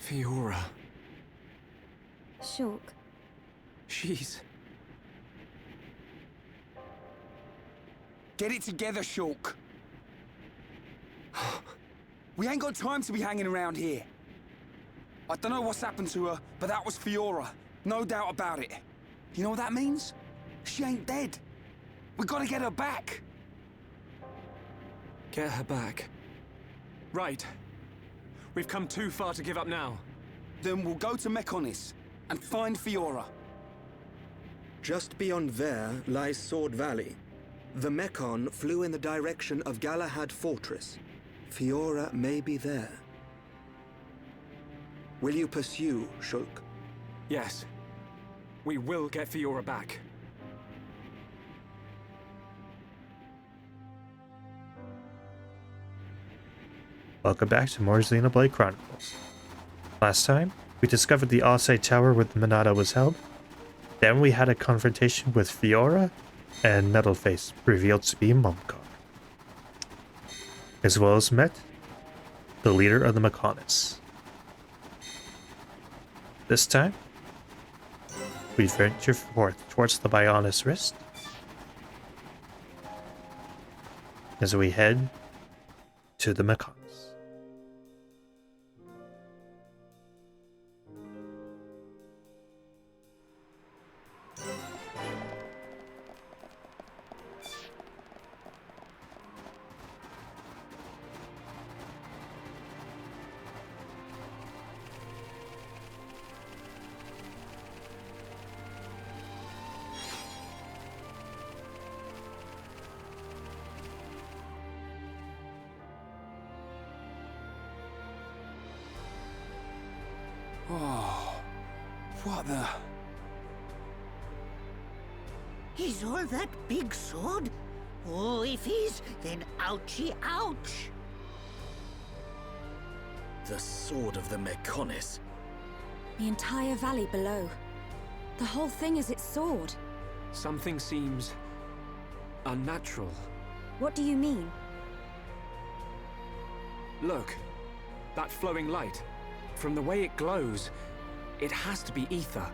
Fiora. Shulk. She's... Get it together, Shulk. We ain't got time to be hanging around here. I don't know what's happened to her, but that was Fiora. No doubt about it. You know what that means? She ain't dead. We gotta get her back. Get her back. Right. We've come too far to give up now. Then we'll go to Mechonis and find Fiora. Just beyond there lies Sword Valley. The Mechon flew in the direction of Galahad Fortress. Fiora may be there. Will you pursue, Shulk? Yes. We will get Fiora back. Welcome back to more Xenoblade Chronicles. Last time, we discovered the Offside Tower where the Monada was held. Then we had a confrontation with Fiora and Nettleface, revealed to be Momcar. As well as met the leader of the Mechonis. This time, we venture forth towards the Bionis Wrist as we head to the Mechonis. Oh, what the... Is all that big sword? Oh, if he's, then ouchie ouch. The sword of the Mechonis. The entire valley below. The whole thing is its sword. Something seems... unnatural. What do you mean? Look. That flowing light. From the way it glows, it has to be ether.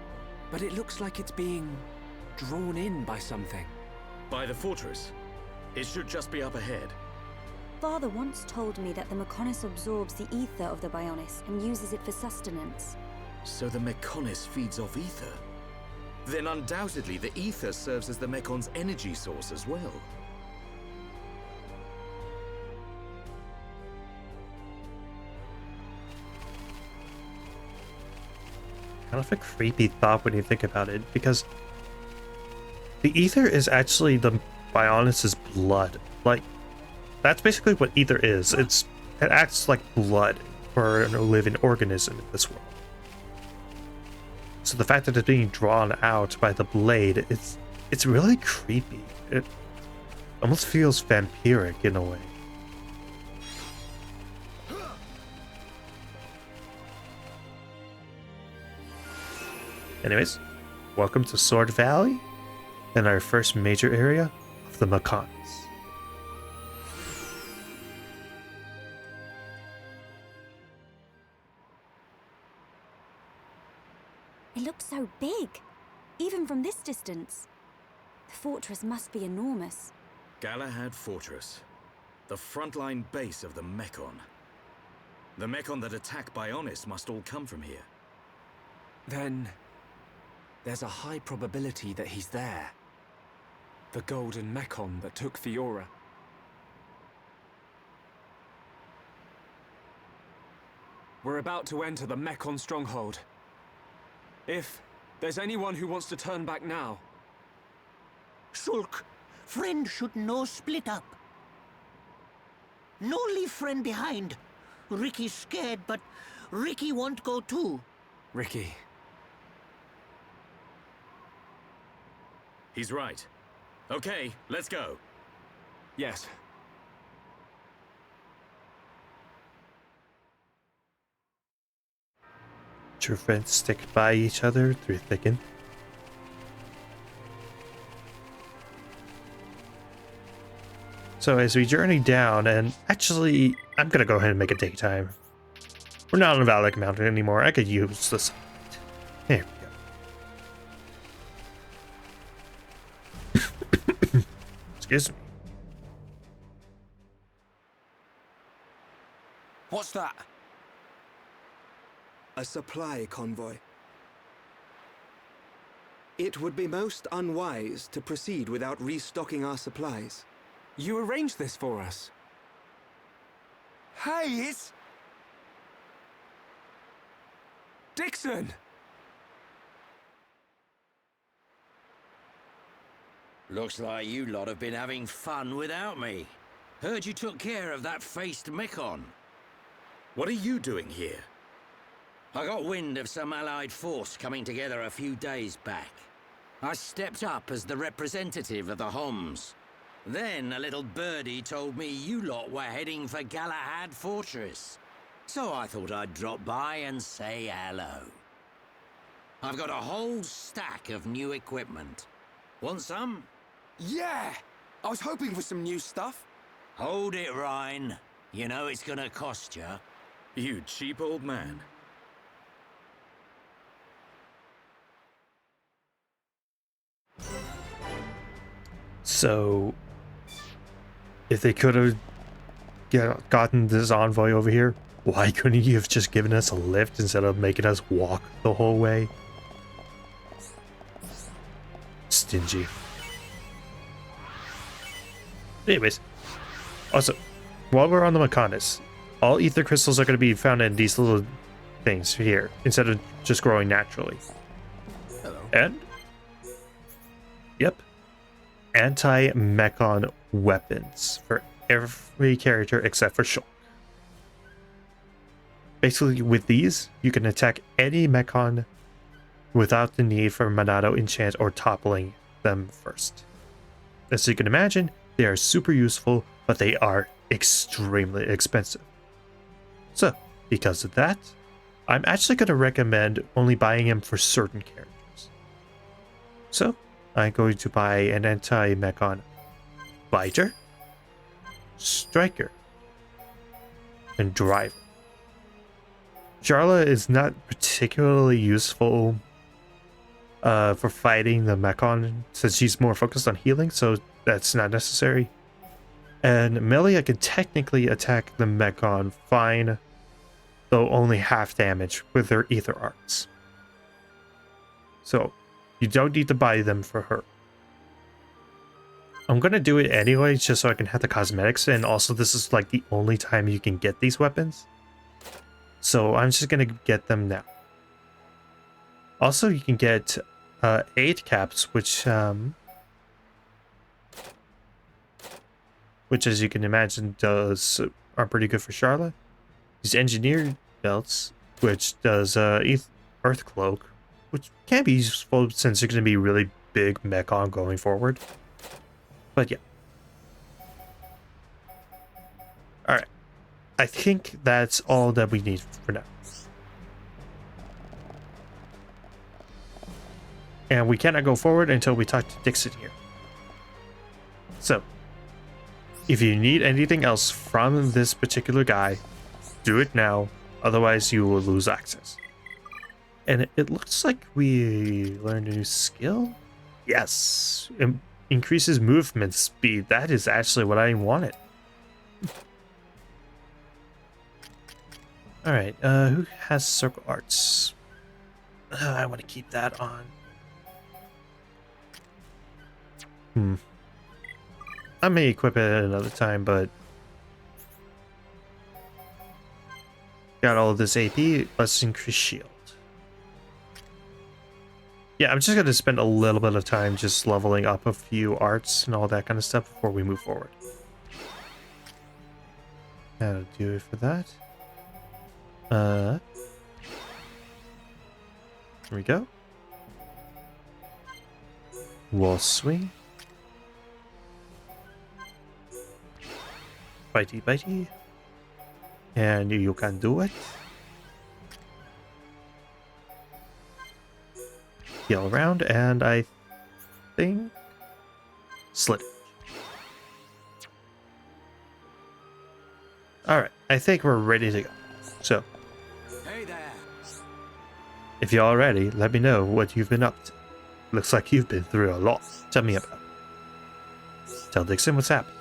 But it looks like it's being drawn in by something. By the fortress. It should just be up ahead. Father once told me that the Mechonis absorbs the ether of the Bionis and uses it for sustenance. So the Mechonis feeds off ether? Then undoubtedly the ether serves as the Mekon's energy source as well. Kind of a creepy thought when you think about it, because the ether is actually the Bionis' blood. Like, that's basically what ether is. It acts like blood for a living organism in this world. So the fact that it's being drawn out by the blade, it's really creepy. It almost feels vampiric in a way. Anyways, welcome to Sword Valley, and our first major area of the Mechonis. It looks so big, even from this distance. The fortress must be enormous. Galahad Fortress. The frontline base of the Mechon. The Mechon that attack Bionis must all come from here. Then... there's a high probability that he's there. The golden Mechon that took Fiora. We're about to enter the Mechon stronghold. If there's anyone who wants to turn back now... Shulk, friend should no split up. No leave friend behind. Ricky's scared, but Ricky won't go too. Ricky... He's right. Okay, let's go. yes. True friends stick by each other through thick and... So as we journey down, and actually, I'm gonna go ahead and make it daytime. We're not on Valak Mountain anymore. I could use this. There we go. Excuse me. What's that? A supply convoy. It would be most unwise to proceed without restocking our supplies. You arranged this for us. Hey, it's... Dixon! Looks like you lot have been having fun without me. Heard you took care of that faced Mekon. What are you doing here? I got wind of some allied force coming together a few days back. I stepped up as the representative of the Homs. Then a little birdie told me you lot were heading for Galahad Fortress. So I thought I'd drop by and say hello. I've got a whole stack of new equipment. Want some? Yeah! I was hoping for some new stuff. Hold it, Ryan. You know it's gonna cost you. You cheap old man. So, if they could have gotten this envoy over here, why couldn't you have just given us a lift instead of making us walk the whole way? Stingy. Anyways, also, while we're on the Maconis, all ether crystals are going to be found in these little things here, instead of just growing naturally. Hello. And, yep, anti-Mekon weapons for every character except for Shulk. Basically, with these, you can attack any Mekon without the need for Monado enchant or toppling them first. As you can imagine, they are super useful, but they are extremely expensive. So, because of that, I'm actually going to recommend only buying them for certain characters. So, I'm going to buy an anti-Mekon Fighter, Striker, and Driver. Jarla is not particularly useful for fighting the Mekon, since she's more focused on healing, so that's not necessary. And Melia can technically attack the Mekon fine, though only half damage with her ether arts. So, you don't need to buy them for her. I'm gonna do it anyway, just so I can have the cosmetics, and also this is like the only time you can get these weapons. So I'm just gonna get them now. Also, you can get 8 caps, which as you can imagine are pretty good for Charlotte. These engineered belts, which does earth cloak, which can be useful since you're gonna be really big Mekon going forward. But yeah. Alright. I think that's all that we need for now. And we cannot go forward until we talk to Dixon here. So, if you need anything else from this particular guy, do it now, otherwise you will lose access. And it looks like we learned a new skill? Yes, increases movement speed. That is actually what I wanted. Alright, who has circle arts? I want to keep that on. I may equip it at another time, but got all of this AP. Let's increase shield. Yeah, I'm just going to spend a little bit of time just leveling up a few arts and all that kind of stuff before we move forward. That'll do it for that. Here we go. Wall swing. Bitey bitey. And you can do it. Heal around, and I think slit. Alright, I think we're ready to go. So, If you're all ready, let me know what you've been up to. Looks like you've been through a lot. Tell me about it. Tell Dixon what's happened.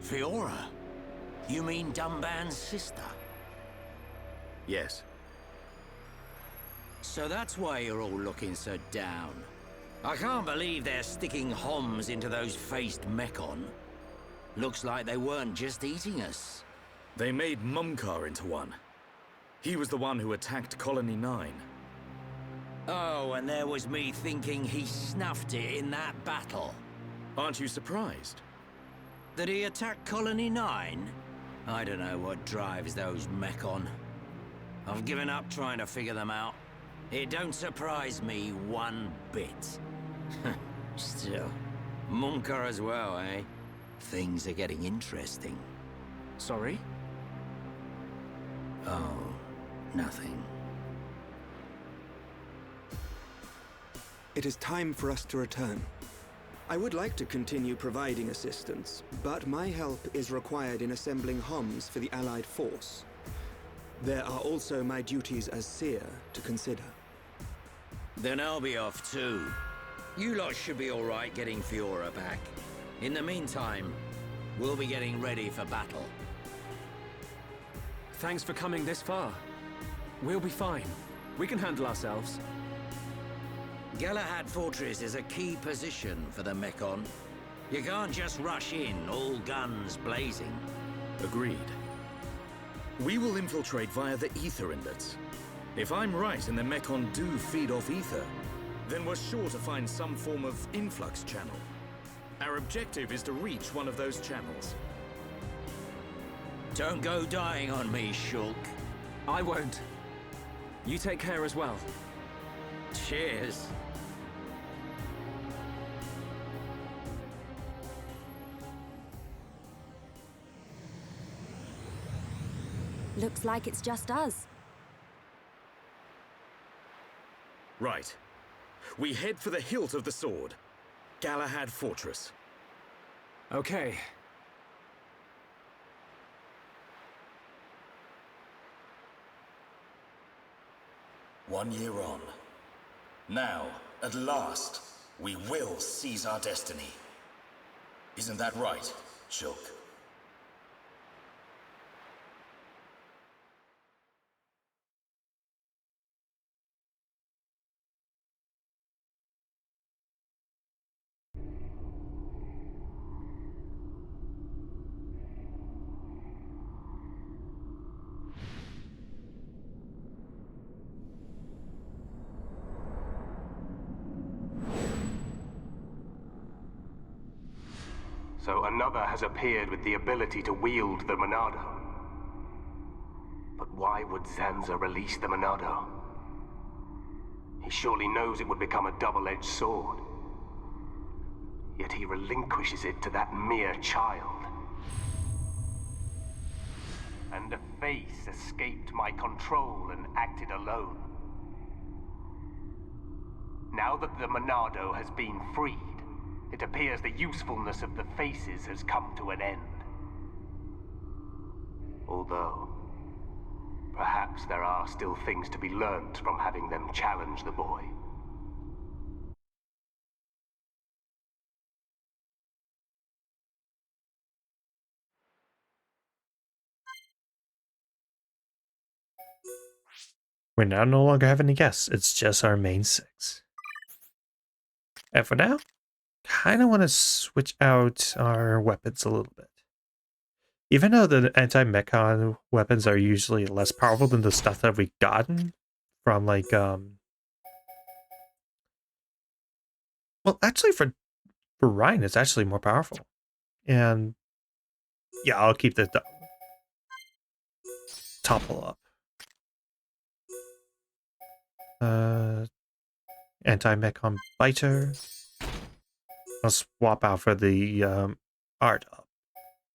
Fiora? You mean Dumban's sister? Yes. So that's why you're all looking so down. I can't believe they're sticking Homs into those faced Mechon. Looks like they weren't just eating us. They made Mumkar into one. He was the one who attacked Colony 9. Oh, and there was me thinking he snuffed it in that battle. Aren't you surprised? Did he attack Colony 9? I don't know what drives those Mechon. I've given up trying to figure them out. It don't surprise me one bit. Still, Mumkar as well, eh? Things are getting interesting. Sorry? Oh, nothing. It is time for us to return. I would like to continue providing assistance, but my help is required in assembling Homs for the Allied force. There are also my duties as seer to consider. Then I'll be off too. You lot should be alright getting Fiora back. In the meantime, we'll be getting ready for battle. Thanks for coming this far. We'll be fine. We can handle ourselves. Galahad Fortress is a key position for the Mechon. You can't just rush in, all guns blazing. Agreed. We will infiltrate via the ether inlets. If I'm right and the Mechon do feed off ether, then we're sure to find some form of influx channel. Our objective is to reach one of those channels. Don't go dying on me, Shulk. I won't. You take care as well. Cheers. Looks like it's just us. Right. We head for the hilt of the sword. Galahad Fortress. Okay. One year on. Now, at last, we will seize our destiny. Isn't that right, Shulk? So another has appeared with the ability to wield the Monado. But why would Zanza release the Monado? He surely knows it would become a double-edged sword. Yet he relinquishes it to that mere child. And a face escaped my control and acted alone. Now that the Monado has been freed, it appears the usefulness of the faces has come to an end. Although, perhaps there are still things to be learnt from having them challenge the boy. We now no longer have any guests. It's just our main six. And for now, kind of want to switch out our weapons a little bit. Even though the anti-mechon weapons are usually less powerful than the stuff that we've gotten from like well, actually for Ryan it's actually more powerful. And yeah, I'll keep the topple up. Anti-mechon biter. I'll swap out for the art up.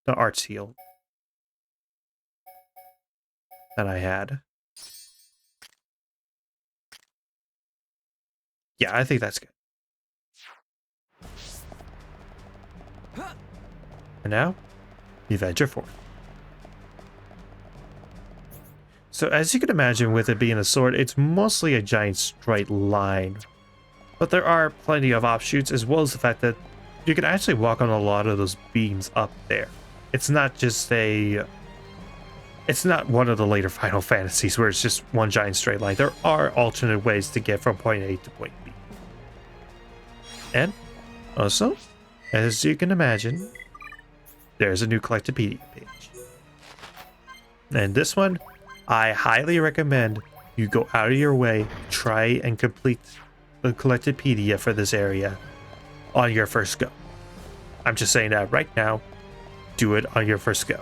The art seal that I had. Yeah, I think that's good. And now, we venture forth. So as you can imagine, with it being a sword, it's mostly a giant straight line. But there are plenty of offshoots, as well as the fact that you can actually walk on a lot of those beams up there. It's not just a... It's not one of the later Final Fantasies where it's just one giant straight line. There are alternate ways to get from point A to point B. And also, as you can imagine, there's a new Collectopedia page. And this one, I highly recommend you go out of your way, try and complete the Collectopedia for this area on your first go. I'm just saying that right now. Do it on your first go.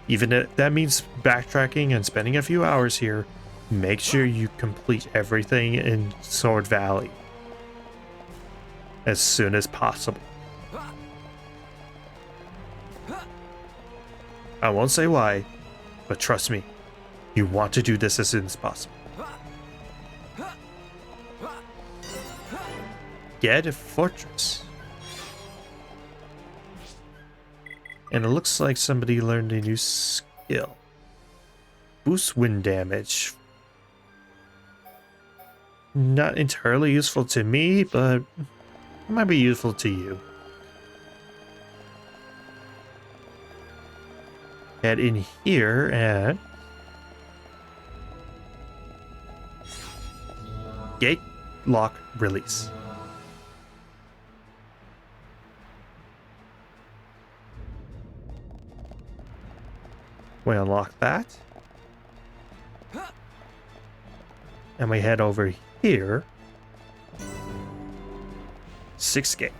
Even if that means backtracking and spending a few hours here, make sure you complete everything in Sword Valley as soon as possible. I won't say why, but trust me, you want to do this as soon as possible. Get a fortress. And it looks like somebody learned a new skill. Boost wind damage. Not entirely useful to me, but it might be useful to you. Head in here and... Gate, lock, release. We unlock that. And we head over here. 6th gate.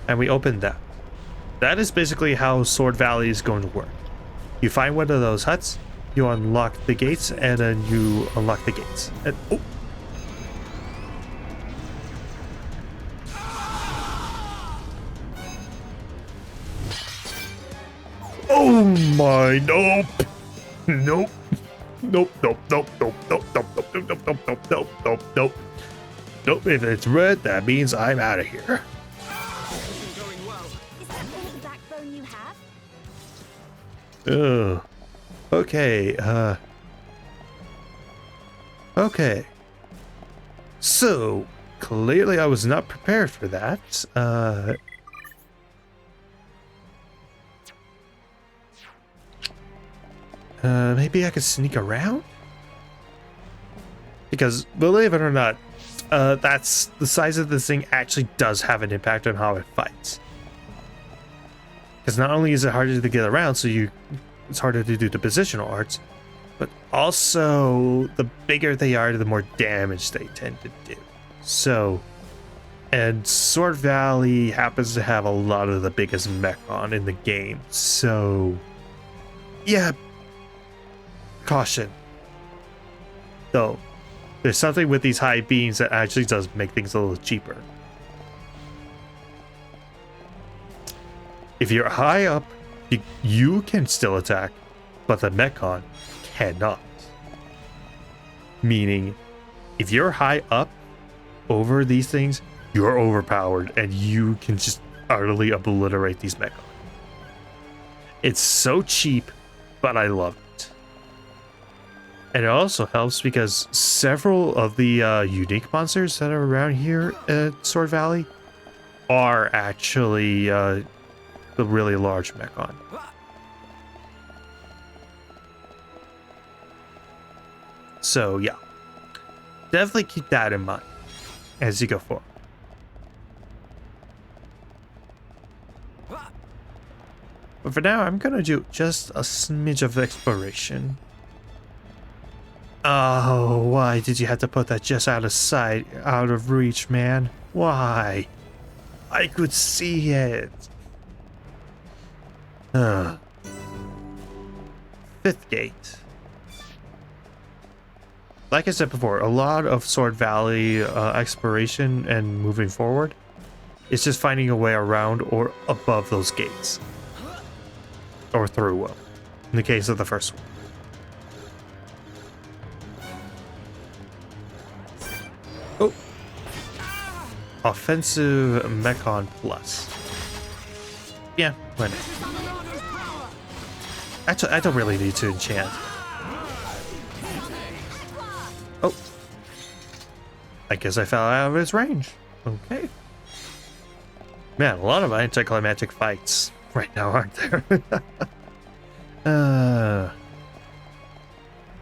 And we open that. That is basically how Sword Valley is going to work. You find one of those huts, you unlock the gates, and then you unlock the gates. And, oh! Oh my, nope. Nope. Nope, nope, nope, nope, nope, nope, nope, nope, nope, nope, nope, nope, nope, nope. Nope, if it's red, that means I'm out of here. Is that all the backbone you have? Ugh. Okay, okay. So, clearly I was not prepared for that. Maybe I could sneak around? Because, believe it or not, that's the size of this thing actually does have an impact on how it fights. Because not only is it harder to get around, so it's harder to do the positional arts, but also the bigger they are, the more damage they tend to do. So, and Sword Valley happens to have a lot of the biggest mechon in the game, so yeah, caution. Though, there's something with these high beams that actually does make things a little cheaper. If you're high up, you can still attack, but the mechon cannot. Meaning, if you're high up over these things, you're overpowered and you can just utterly obliterate these mechon. It's so cheap, but I love it. And it also helps because several of the unique monsters that are around here at Sword Valley are actually the really large mechon. So yeah, definitely keep that in mind as you go forward. But for now, I'm gonna do just a smidge of exploration. Oh, why did you have to put that just out of sight, out of reach, man? Why? I could see it. 5th gate. Like I said before, a lot of Sword Valley exploration and moving forward is just finding a way around or above those gates. Or through them, in the case of the first one. Oh. Offensive Mechon Plus. Yeah, why not? I don't really need to enchant. Oh. I guess I fell out of his range. Okay. Man, a lot of anticlimactic fights right now, aren't there?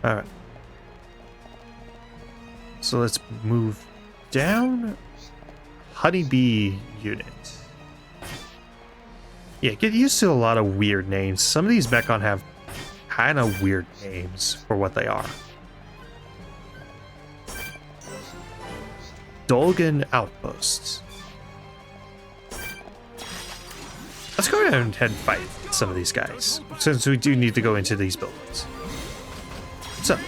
Alright. So let's move down. Honeybee unit. Yeah, get used to a lot of weird names. Some of these Mechon have kind of weird names for what they are. Dolgan Outposts. Let's go ahead and fight some of these guys, since we do need to go into these buildings. So,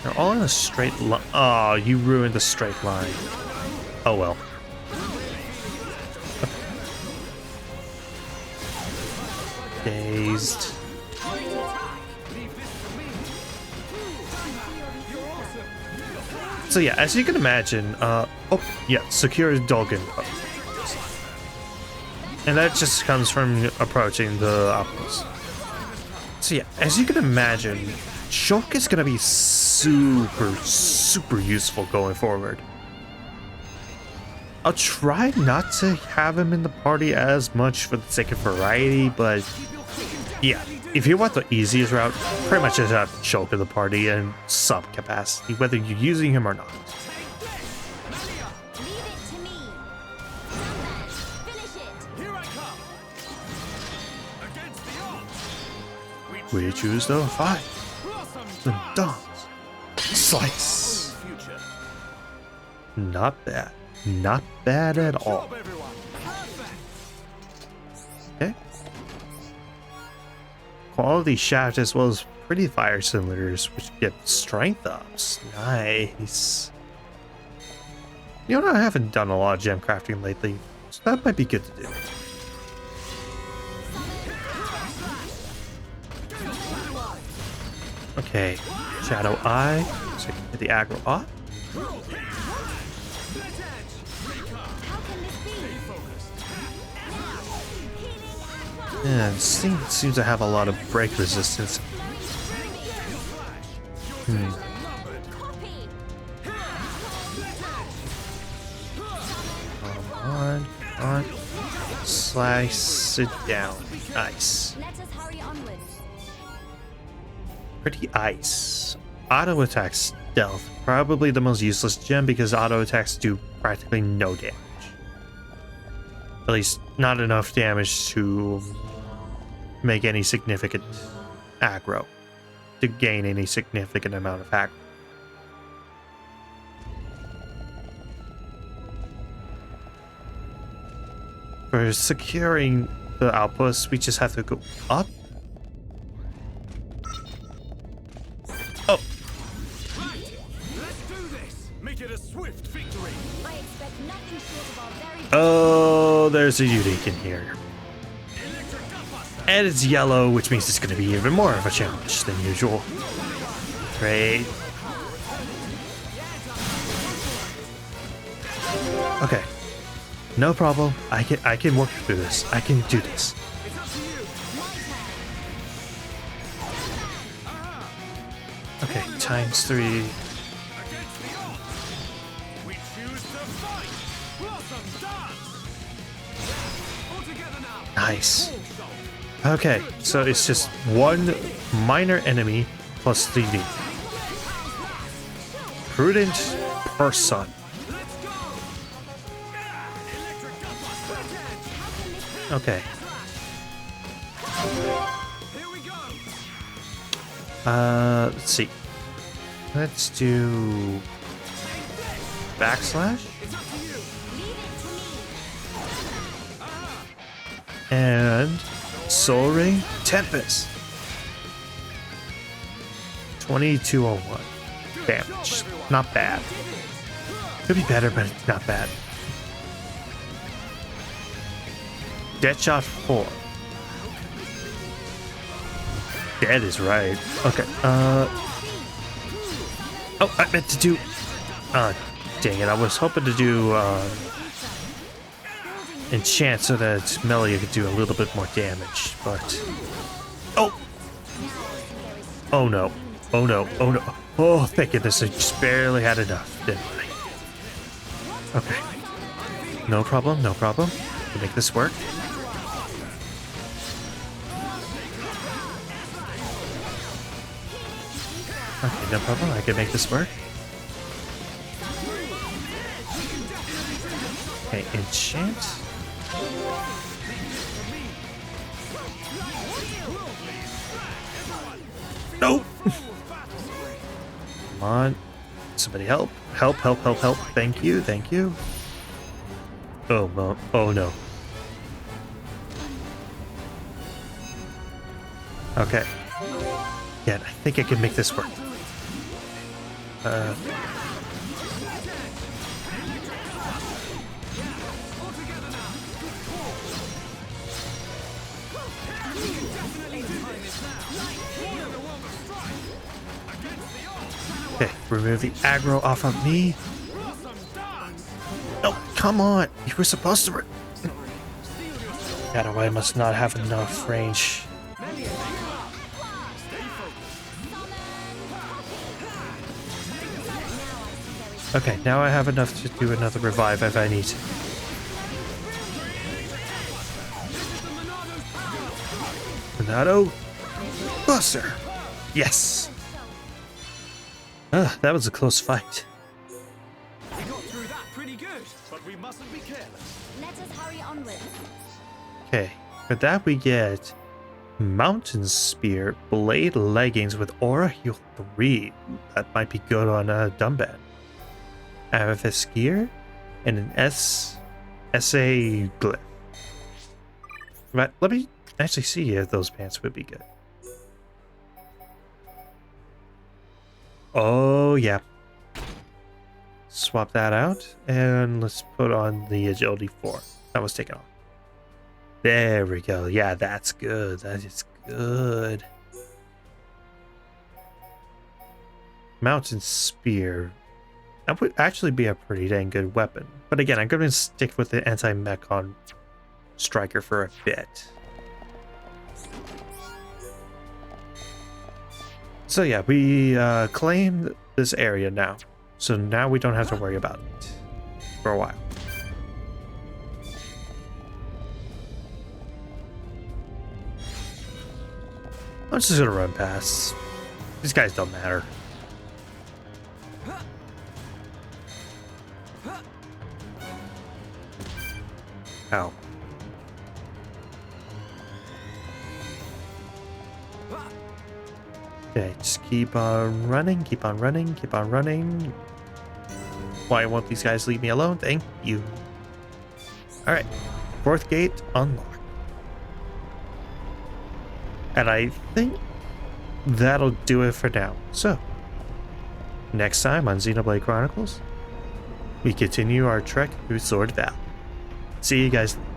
they're all in a straight line. Oh, you ruined the straight line. Oh well. Dazed. So yeah, as you can imagine, oh yeah, secure Dolgan. And that just comes from approaching the outpost. So yeah, as you can imagine, Shulk is going to be super useful going forward. I'll try not to have him in the party as much for the sake of variety, but yeah, if you want the easiest route, pretty much just have Shulk in the party in some capacity, whether you're using him or not. We choose the fight. The dance. Slice. Not bad. Not bad at all. Okay. Quality shaft as well as pretty fire cylinders, which get strength ups. Nice. You know, I haven't done a lot of gem crafting lately, so that might be good to do. Okay, Shadow Eye, so get the aggro off. And seems to have a lot of break resistance. Come on. Slice it down. Nice. Pretty ice. Auto attack stealth. Probably the most useless gem because auto attacks do practically no damage. At least not enough damage to make any significant aggro. To gain any significant amount of aggro. For securing the outpost, we just have to go up. Oh. Oh, there's a unique in here. And it's yellow, which means it's going to be even more of a challenge than usual. Great. Okay. No problem. I can work through this. I can do this. Okay, ×3. Nice. Okay, so it's just one minor enemy plus 3D. Prudent person. Okay. Let's see. Let's do backslash. And Soul Ring Tempest. 2201 damage. Not bad. Could be better, but it's not bad. Deadshot 4. Dead is right. Okay. Oh, I meant to do. Dang it! I was hoping to do enchant so that Melia could do a little bit more damage, but... Oh! Oh no. Oh no. Oh no. Oh, thank goodness, I just barely had enough, didn't I? Okay. No problem, no problem. We'll make this work. Okay, no problem, I can make this work. Okay, enchant. No! Come on. Somebody help. Help, help, help, help. Thank you, thank you. Oh, oh no. Okay. Yeah, I think I can make this work. Okay, remove the aggro off of me. Oh, come on! You were supposed to. God, I must not have enough range. Okay, now I have enough to do another revive if I need to. Monado Buster! Yes! That was a close fight. We got through that pretty good, but we mustn't be careless. Let us hurry onwards. Okay, for that we get Mountain Spear, Blade Leggings with Aura Heal 3. That might be good on a Dumbbell. Amethyst Gear, and an SA Glyph. Right, let me actually see if those pants would be good. Oh, yeah. Swap that out, and let's put on the Agility 4. That was taken off. There we go. Yeah, that's good. That is good. Mountain Spear. That would actually be a pretty dang good weapon. But again, I'm going to stick with the anti-mech on Striker for a bit. So yeah, we claimed this area now. So now we don't have to worry about it for a while. I'm just going to run past. These guys don't matter. Ow. Okay, just keep on running, keep on running, keep on running. Why won't these guys leave me alone? Thank you. Alright, 4th gate unlocked. And I think that'll do it for now. So, next time on Xenoblade Chronicles, we continue our trek through Sword Valley. See you guys later.